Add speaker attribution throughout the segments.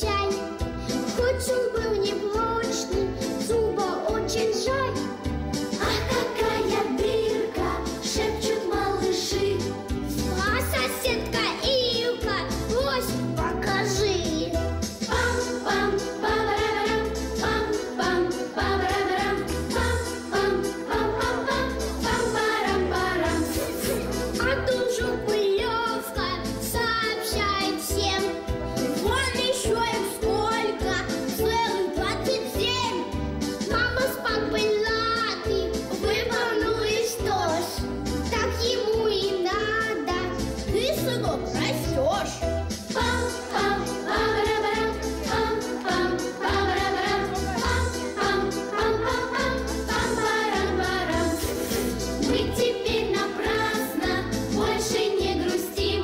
Speaker 1: чай. Хоть он был непрочный, зуба очень жаль. Ах, какая дырка, шепчут малыши. А соседка Илка, лось, покажи. Пам-пам, пам-парам, пам-пам, пам-парам, пам-пам, пам-пам-пам, пам-парам-парам. А тут Журавлевка сообщает всем: вон еще их сколько, целых 27. Мама с папой лады вывернулись тоже. Так ему и надо, ты, сынок, растешь. Пам-пам, пам-парам, пам-пам, пам-парам, пам-пам, пам-пам-пам, пам-парам-парам. Мы теперь напрасно больше не грустим.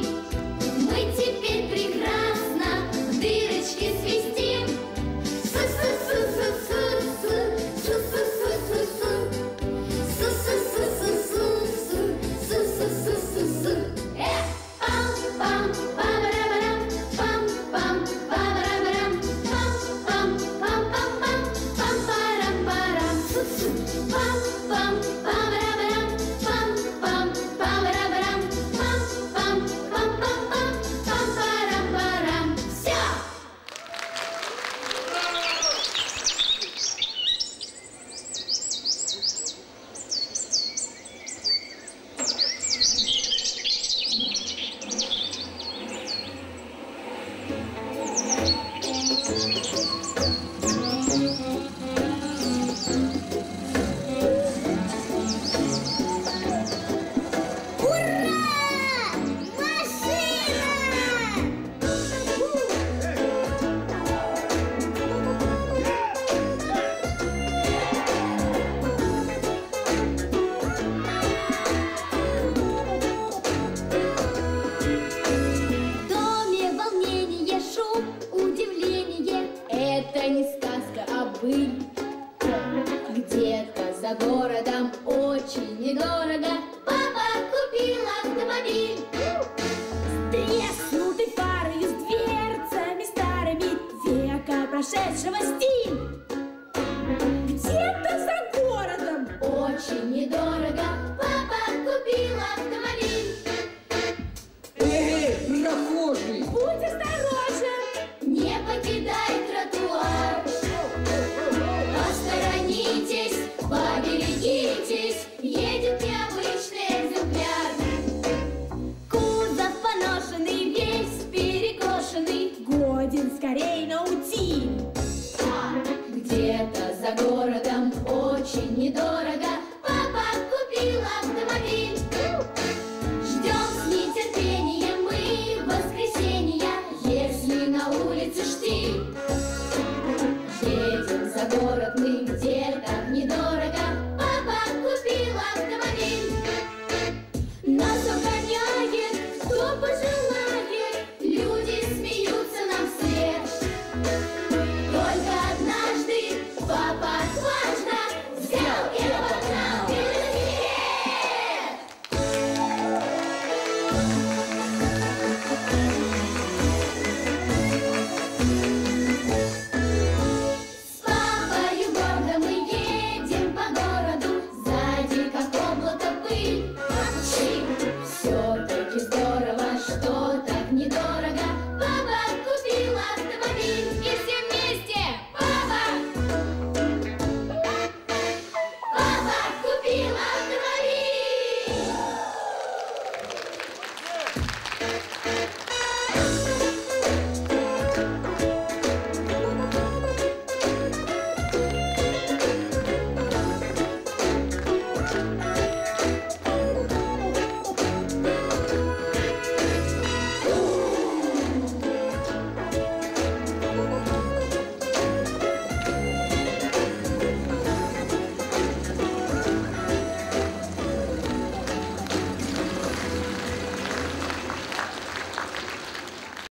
Speaker 1: Мы теперь прекрасно в дырочке свистим. Су-су-су-су-су-су, су-су-су-су-су, су-су-су-су-су-су, су-су-су-су-су. Пам-пам, пам-парам, пам-пам, пам-парам, пам-пам, пам-пам-пам, пам-парам-парам. Пам-пам, пам-парам, пам-пам, пам-парам, пам-пам, пам-пам-пам, пам-парам-парам. Всё! Ура! Машина! В доме волнение, шум, удивление. Это не сказка, а быль. Где-то за городом очень недорого папа купил автомобиль. С треснутой фарой, с дверцами старыми, века прошедшего стиль. Где-то за городом очень недорого папа купил автомобиль.
Speaker 2: Эй, прохожий!
Speaker 1: Будь осторожен, не покидай тротуар. Посторонитесь, поберегитесь, едет необычный экземпляр. Кузов поношенный, весь перекошенный, годен скорей на утиль. Где-то за городом очень недорого папа купил автомобиль. Ждем с нетерпением мы воскресенья, если на улице штиль. Едем за город мы